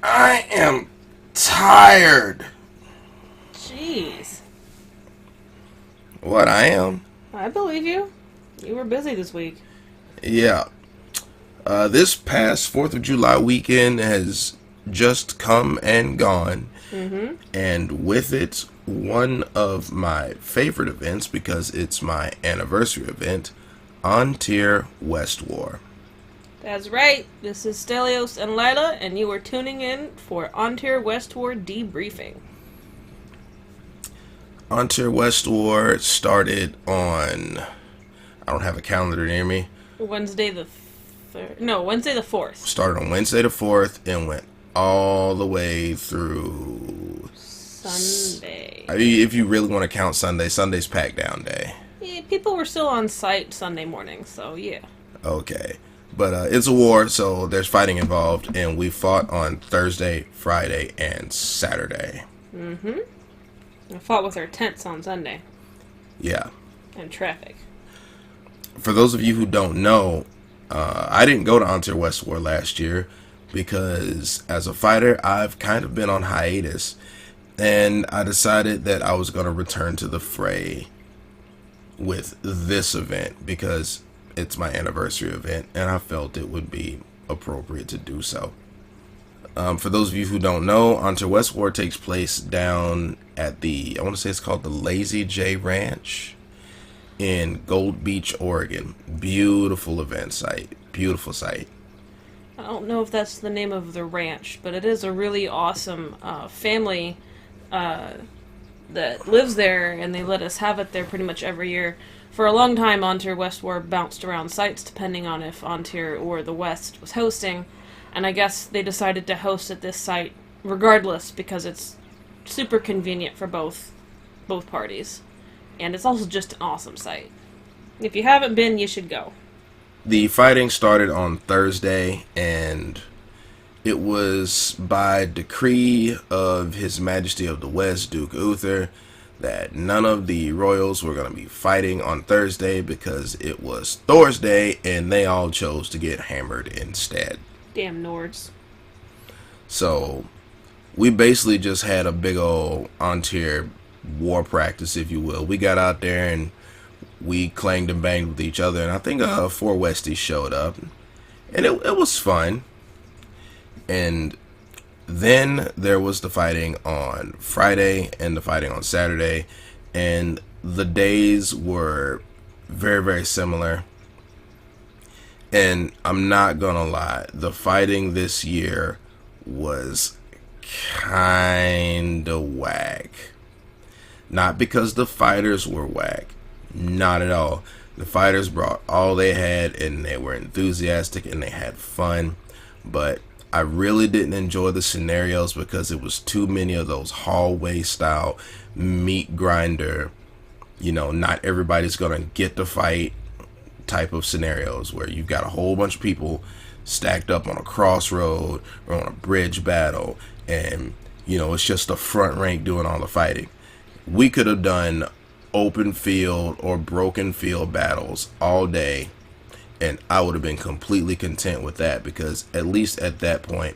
I am tired. Jeez. What I am? I believe you. You were busy this week. Yeah. This past 4th of July weekend has just come and gone. Mm-hmm. And with it, one of my favorite events, because it's my anniversary event, on Tir West War. That's right. This is Stelios and Lila, and you are tuning in for Tir West War Debriefing. On Tir West War started on, I don't have a calendar near me, Wednesday the 3rd. No, Wednesday the 4th. started on Wednesday the 4th and went all the way through Sunday. I mean, if you really want to count Sunday, Sunday's pack down day. Yeah, people were still on site Sunday morning, so yeah. Okay. But it's a war, so there's fighting involved, and we fought on Thursday, Friday, and Saturday. Mm-hmm. I fought with our tents on Sunday. Yeah. And traffic. For those of you who don't know, I didn't go to Tir West War last year because as a fighter, I've kind of been on hiatus, and I decided that I was going to return to the fray with this event because it's my anniversary event, and I felt it would be appropriate to do so. For those of you who don't know, Tir West War takes place down at I want to say it's called the Lazy J Ranch in Gold Beach, Oregon. Beautiful event site. Beautiful site. I don't know if that's the name of the ranch, but it is a really awesome family that lives there, and they let us have it there pretty much every year. For a long time, Tir West War bounced around sites depending on if Tir or the West was hosting, and I guess they decided to host at this site regardless because it's super convenient for both parties, and it's also just an awesome site. If you haven't been, you should go. The fighting started on Thursday, and it was by decree of His Majesty of the West, Duke Uther, that none of the royals were going to be fighting on Thursday because it was Thursday, and they all chose to get hammered instead. Damn Nords. So we basically just had a big old on-tier war practice, if you will. We got out there and we clanged and banged with each other, and I think 4 Westies showed up, and it was fun. And then there was the fighting on Friday and the fighting on Saturday, and the days were very, very similar. And I'm not gonna lie, the fighting this year was kinda whack. Not because the fighters were whack, not at all. The fighters brought all they had, and they were enthusiastic and they had fun, but I really didn't enjoy the scenarios because it was too many of those hallway style meat grinder, not everybody's gonna get to fight type of scenarios where you've got a whole bunch of people stacked up on a crossroad or on a bridge battle, and it's just the front rank doing all the fighting. We could have done open field or broken field battles all day, and I would have been completely content with that because at least at that point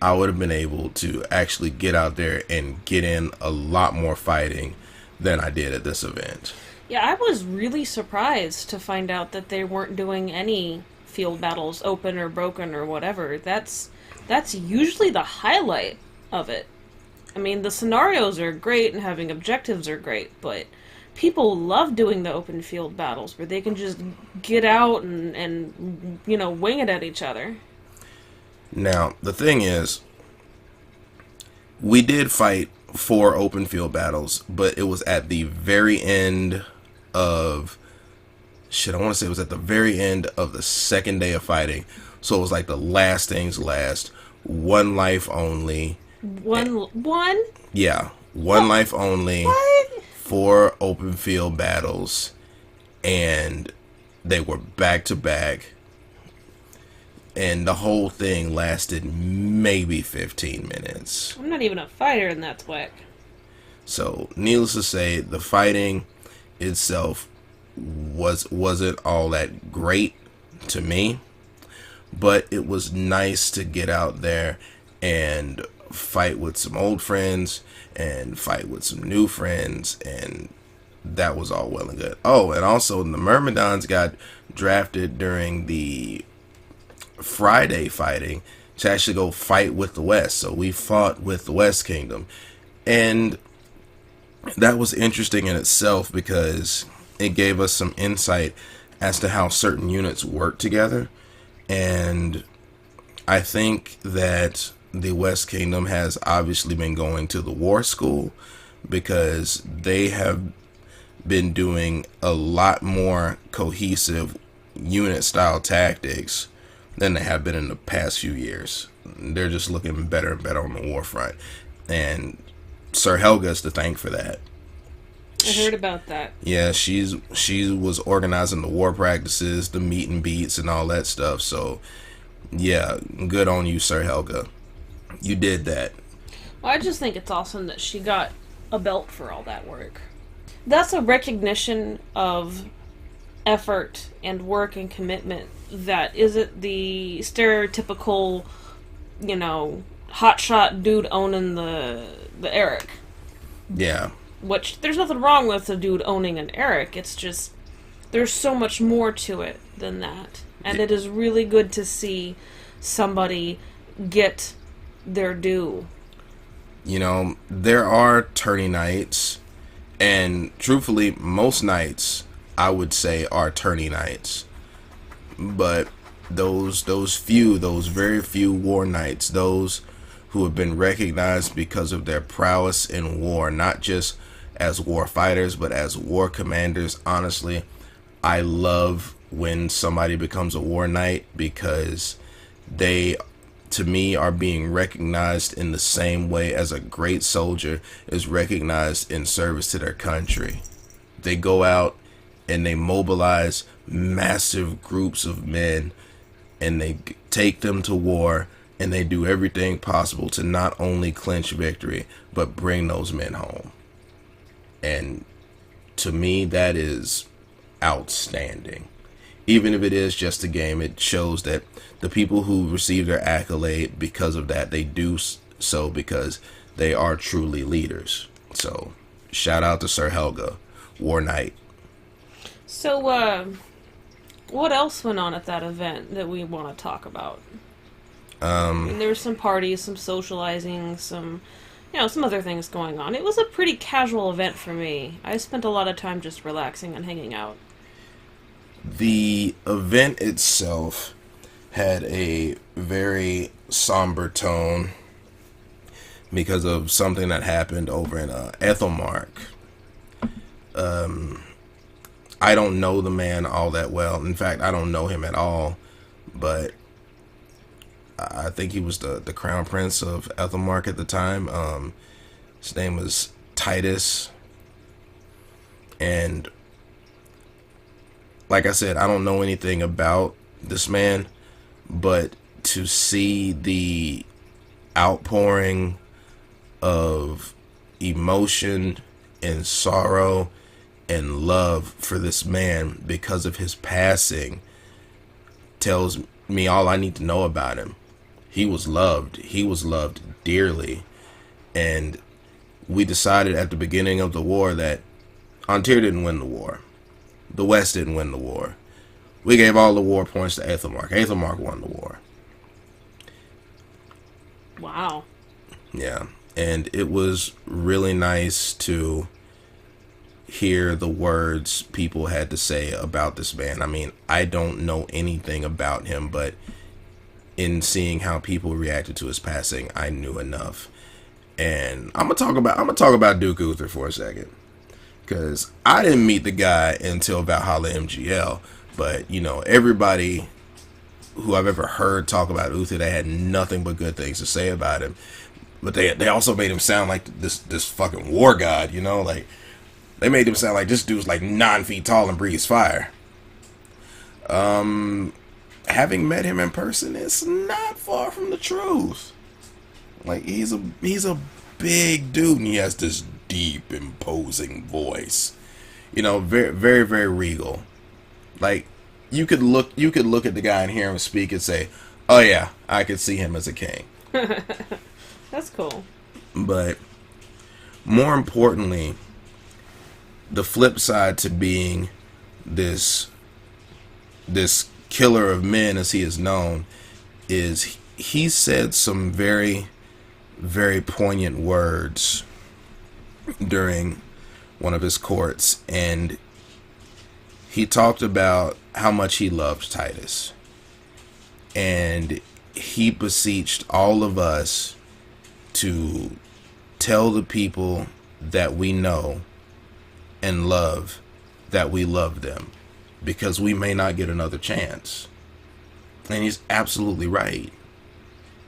I would have been able to actually get out there and get in a lot more fighting than I did at this event. Yeah, I was really surprised to find out that they weren't doing any field battles, open or broken or whatever. That's usually the highlight of it. I mean, the scenarios are great and having objectives are great, but people love doing the open field battles where they can just get out and wing it at each other. Now, the thing is, we did fight 4 open field battles, but it was at the very end of I want to say it was at the very end of the second day of fighting. So it was like the last things last. One life only. One? Yeah. One life only. What? 4 open field battles. And they were back to back. And the whole thing lasted maybe 15 minutes. I'm not even a fighter, and that's whack. So, needless to say, the fighting itself wasn't all that great to me, but it was nice to get out there and fight with some old friends and fight with some new friends, and that was all well and good. Oh, and also the Myrmidons got drafted during the Friday fighting to actually go fight with the West. So we fought with the West Kingdom, and that was interesting in itself because it gave us some insight as to how certain units work together. And I think that the West Kingdom has obviously been going to the war school, because they have been doing a lot more cohesive unit style tactics than they have been in the past few years. They're just looking better and better on the war front, and Sir Helga's to thank for that. I heard about that. Yeah, she was organizing the war practices, the meet and beats, and all that stuff. So, yeah, good on you, Sir Helga. You did that. Well, I just think it's awesome that she got a belt for all that work. That's a recognition of effort and work and commitment that isn't the stereotypical, hotshot dude owning the Eric. Yeah. Which, there's nothing wrong with a dude owning an Eric. It's just, there's so much more to it than that. And it is really good to see somebody get their due. There are tourney nights, and truthfully, most nights, I would say, are tourney nights. But those very few war knights, those who have been recognized because of their prowess in war, not just as war fighters, but as war commanders. Honestly, I love when somebody becomes a war knight, because they, to me, are being recognized in the same way as a great soldier is recognized in service to their country. They go out and they mobilize massive groups of men, and they take them to war, and they do everything possible to not only clinch victory, but bring those men home. And to me, that is outstanding. Even if it is just a game, it shows that the people who receive their accolade because of that, they do so because they are truly leaders. So, shout out to Sir Helga, War Knight. So, what else went on at that event that we want to talk about? There were some parties, some socializing, some other things going on. It was a pretty casual event for me. I spent a lot of time just relaxing and hanging out. The event itself had a very somber tone because of something that happened over in Ethelmark. I don't know the man all that well. In fact, I don't know him at all. But I think he was the crown prince of Ethelmark at the time. His name was Titus. And like I said, I don't know anything about this man, but to see the outpouring of emotion and sorrow and love for this man because of his passing tells me all I need to know about him. He was loved. He was loved dearly. And we decided at the beginning of the war that Tir didn't win the war. The West didn't win the war. We gave all the war points to Ethelmark. Ethelmark won the war. Wow. Yeah. And it was really nice to hear the words people had to say about this man. I mean, I don't know anything about him, but in seeing how people reacted to his passing, I knew enough. And I'm gonna talk about Duke Uther for a second, because I didn't meet the guy until Valhalla MGL. But everybody who I've ever heard talk about Uther, they had nothing but good things to say about him. But they also made him sound like this fucking war god. Like they made him sound like this dude's like 9 feet tall and breathes fire. Having met him in person, it's not far from the truth. Like he's a big dude, and he has this deep, imposing voice. Very, very, very regal. Like you could look at the guy and hear him speak and say, "Oh yeah, I could see him as a king." That's cool. But more importantly, the flip side to being this killer of men as he is known is he said some very, very poignant words during one of his courts, and he talked about how much he loved Titus, and he beseeched all of us to tell the people that we know and love that we love them, because we may not get another chance. And he's absolutely right.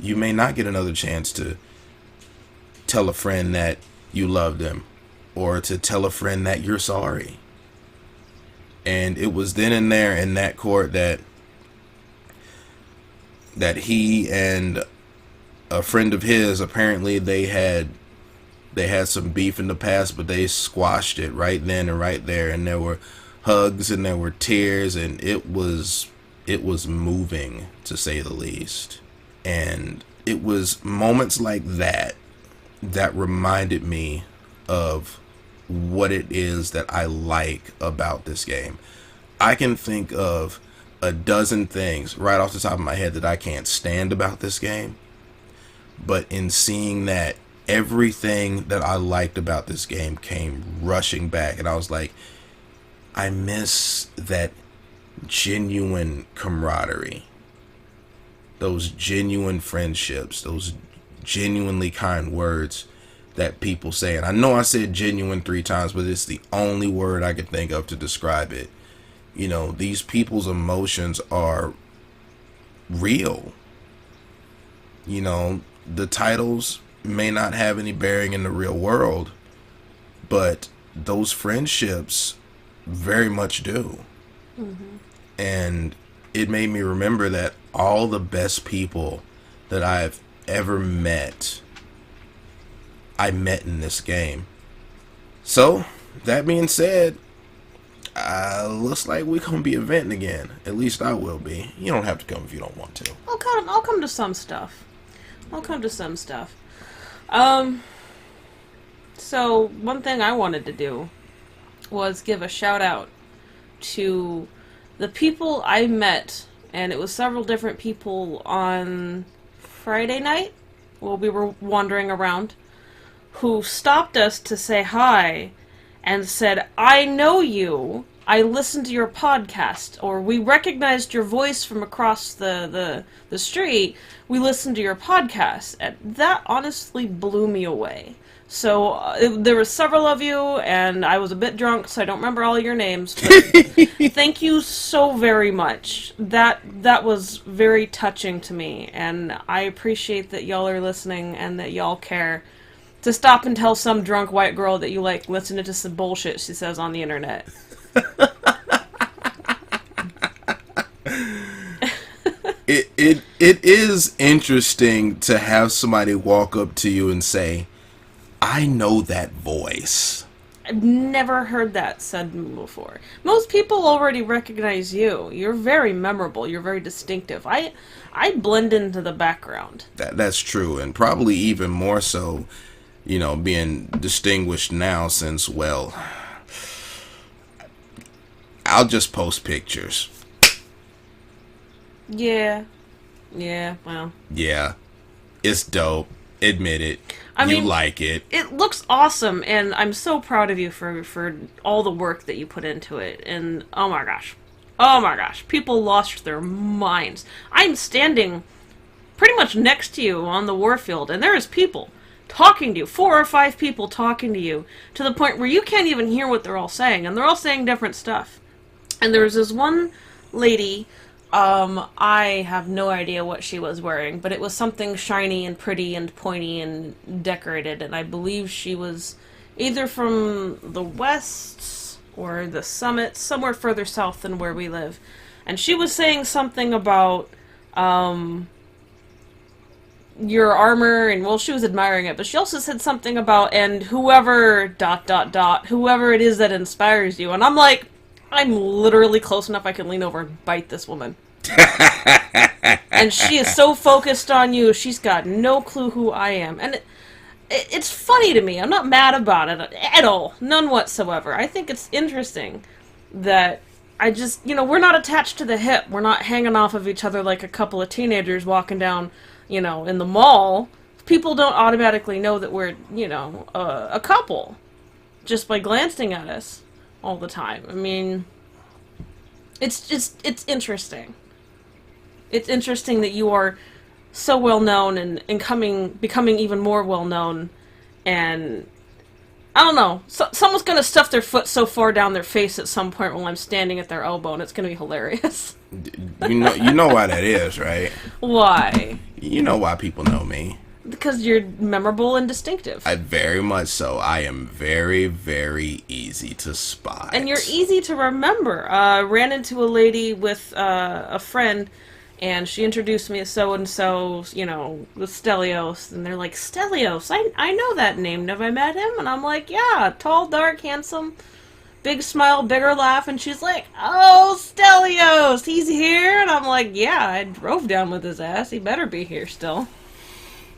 You may not get another chance to tell a friend that you love them, or to tell a friend that you're sorry. And it was then and there in that court that he and a friend of his, apparently they had some beef in the past, but they squashed it right then and right there, and there were hugs and there were tears, and it was moving, to say the least. And it was moments like that reminded me of what it is that I like about this game. I can think of a dozen things right off the top of my head that I can't stand about this game, but in seeing that, everything that I liked about this game came rushing back, and I was like, I miss that genuine camaraderie, those genuine friendships, those genuinely kind words that people say. And I know I said genuine 3 times, but it's the only word I could think of to describe it. You know, these people's emotions are real. You know, the titles may not have any bearing in the real world, but those friendships very much do. Mm-hmm. And it made me remember that all the best people that I've ever met, I met in this game. So, that being said, looks like we're going to be eventing again. At least I will be. You don't have to come if you don't want to. I'll come to some stuff. So one thing I wanted to do was give a shout out to the people I met, and it was several different people on Friday night while we were wandering around, who stopped us to say hi and said, I know you, I listened to your podcast, or we recognized your voice from across the street, we listened to your podcast. And that honestly blew me away. So there were several of you, and I was a bit drunk, so I don't remember all your names, but thank you so very much. That was very touching to me, and I appreciate that y'all are listening and that y'all care to stop and tell some drunk white girl that you like listening to some bullshit she says on the internet. It is interesting to have somebody walk up to you and say, I know that voice. I've never heard that said before. Most people already recognize you. You're very memorable. You're very distinctive. I blend into the background. That's true, and probably even more so, you know, being distinguished now since, well, I'll just post pictures. Yeah, well. Yeah, it's dope. Admit it. I mean, you like it. It looks awesome, and I'm so proud of you for all the work that you put into it. And oh my gosh, people lost their minds. I'm standing pretty much next to you on the warfield, and there is people talking to you, 4 or 5 people talking to you, to the point where you can't even hear what they're all saying, and they're all saying different stuff. And there was this one lady, I have no idea what she was wearing, but it was something shiny and pretty and pointy and decorated, and I believe she was either from the west or the summit, somewhere further south than where we live. And she was saying something about, your armor, and, well, she was admiring it, but she also said something about, and whoever, ... whoever it is that inspires you, and I'm like, I'm literally close enough I can lean over and bite this woman. And she is so focused on you, she's got no clue who I am. And it's funny to me. I'm not mad about it at all. None whatsoever. I think it's interesting that I just, we're not attached to the hip. We're not hanging off of each other like a couple of teenagers walking down, in the mall. People don't automatically know that we're, a couple just by glancing at us all the time. I mean, it's interesting. It's interesting that you are so well known and becoming even more well known, and I don't know. Someone's gonna stuff their foot so far down their face at some point while I'm standing at their elbow, and it's gonna be hilarious. You know why that is, right? Why? You know why people know me. Because you're memorable and distinctive. Very much so. I am very, very easy to spot. And you're easy to remember. Ran into a lady with a friend, and she introduced me as so-and-so, with Stelios. And they're like, Stelios? I know that name. Have I met him? And I'm like, yeah, tall, dark, handsome, big smile, bigger laugh. And she's like, oh, Stelios, he's here? And I'm like, yeah, I drove down with his ass. He better be here still.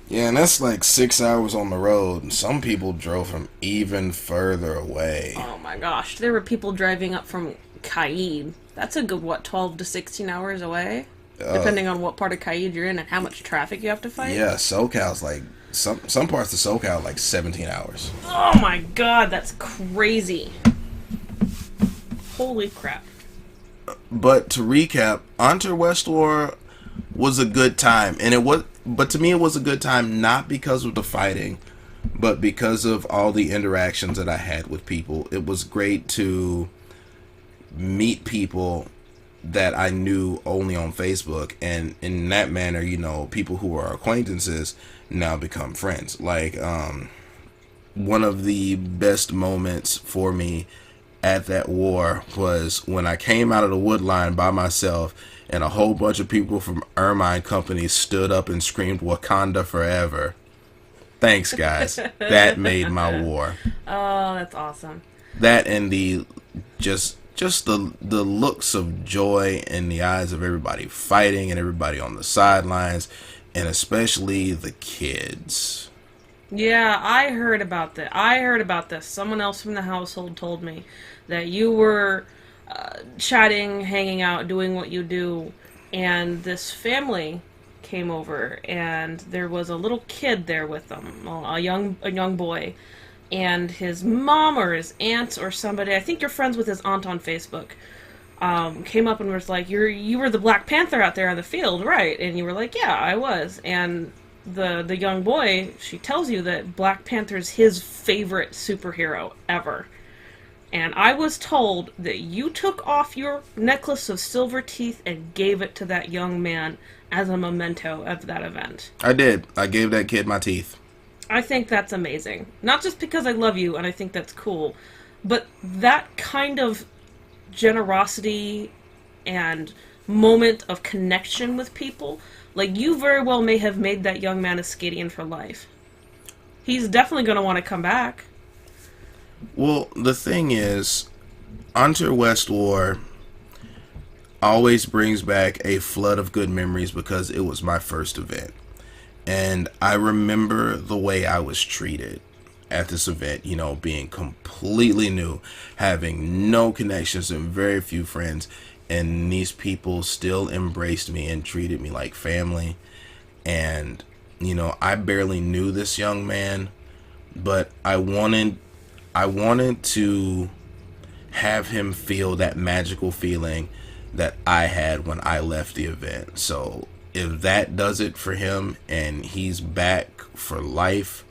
Yeah, and that's like 6 hours on the road. And some people drove from even further away. Oh my gosh. There were people driving up from Caid. That's a good, 12 to 16 hours away? Depending on what part of Caid you're in and how much traffic you have to fight? Yeah, SoCal's like... Some parts of SoCal like 17 hours. Oh my god, that's crazy. Holy crap. But to recap, Tir West War was a good time. But to me, it was a good time not because of the fighting, but because of all the interactions that I had with people. It was great to meet people that I knew only on Facebook, and in that manner, people who are acquaintances now become friends. Like, one of the best moments for me at that war was when I came out of the wood line by myself, and a whole bunch of people from Ermine Company stood up and screamed "Wakanda forever." Thanks, guys. That made my war. Oh, that's awesome. That and the just the looks of joy in the eyes of everybody fighting and everybody on the sidelines, and especially the kids. Yeah, I heard about this. Someone else from the household told me that you were chatting, hanging out, doing what you do, and this family came over, and there was a little kid there with them, a young boy, and his mom or his aunt or somebody, I think you're friends with his aunt on Facebook, came up and was like, you were the Black Panther out there on the field, right? And you were like, yeah, I was. And the young boy, she tells you that Black Panther's his favorite superhero ever. And I was told that you took off your necklace of silver teeth and gave it to that young man as a memento of that event. I did. I gave that kid my teeth. I think that's amazing. Not just because I love you and I think that's cool, but that kind of generosity and moment of connection with people, like, you very well may have made that young man a Skadian for life. He's definitely going to want to come back. Well, the thing is, Tir West War always brings back a flood of good memories because it was my first event. And I remember the way I was treated at this event, being completely new, having no connections and very few friends. And these people still embraced me and treated me like family. And, I barely knew this young man, but I wanted to have him feel that magical feeling that I had when I left the event. So if that does it for him and he's back for life,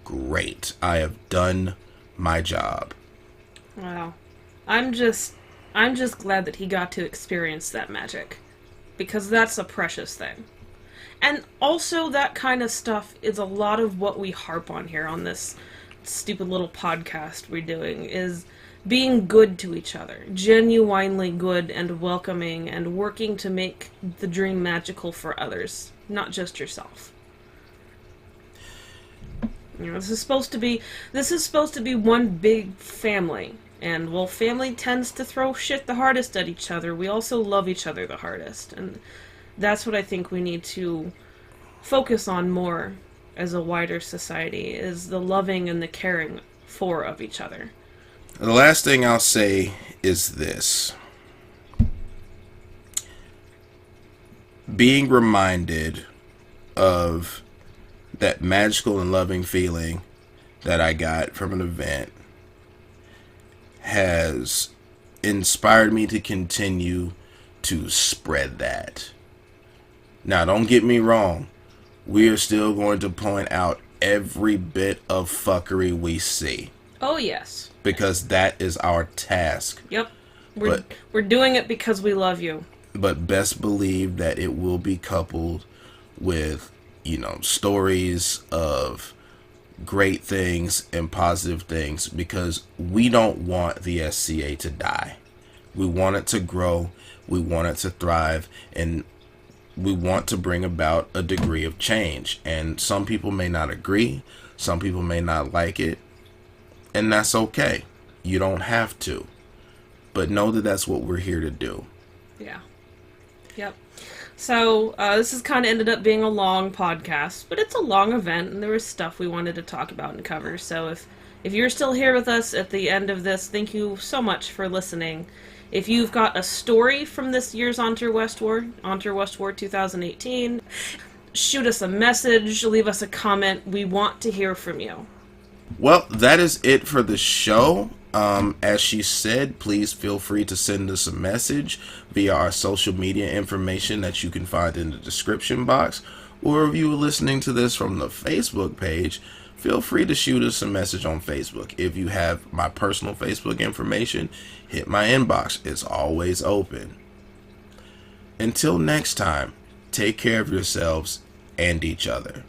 great. I have done my job. Wow. I'm just glad that he got to experience that magic, because that's a precious thing. And also, that kind of stuff is a lot of what we harp on here on this stupid little podcast we're doing, is being good to each other, genuinely good and welcoming, and working to make the dream magical for others, not just yourself. This is supposed to be one big family, and while family tends to throw shit the hardest at each other, we also love each other the hardest. And that's what I think we need to focus on more as a wider society, is the loving and the caring for of each other. The last thing I'll say is this. Being reminded of that magical and loving feeling that I got from an event has inspired me to continue to spread that. Now, don't get me wrong. We are still going to point out every bit of fuckery we see. Oh, yes. Because that is our task. Yep. We're doing it because we love you. But best believe that it will be coupled with, stories of great things and positive things, because we don't want the SCA to die. We want it to grow. We want it to thrive. And we want to bring about a degree of change. And some people may not agree. Some people may not like it. And that's okay. You don't have to. But know that that's what we're here to do. Yeah. Yep. So, this has kind of ended up being a long podcast, but it's a long event, and there was stuff we wanted to talk about and cover. So if you're still here with us at the end of this, thank you so much for listening. If you've got a story from this year's Tir West War, Tir West War 2018, shoot us a message, leave us a comment. We want to hear from you. Well, that is it for the show. As she said, please feel free to send us a message via our social media information that you can find in the description box. Or if you are listening to this from the Facebook page, feel free to shoot us a message on Facebook. If you have my personal Facebook information, hit my inbox. It's always open. Until next time, take care of yourselves and each other.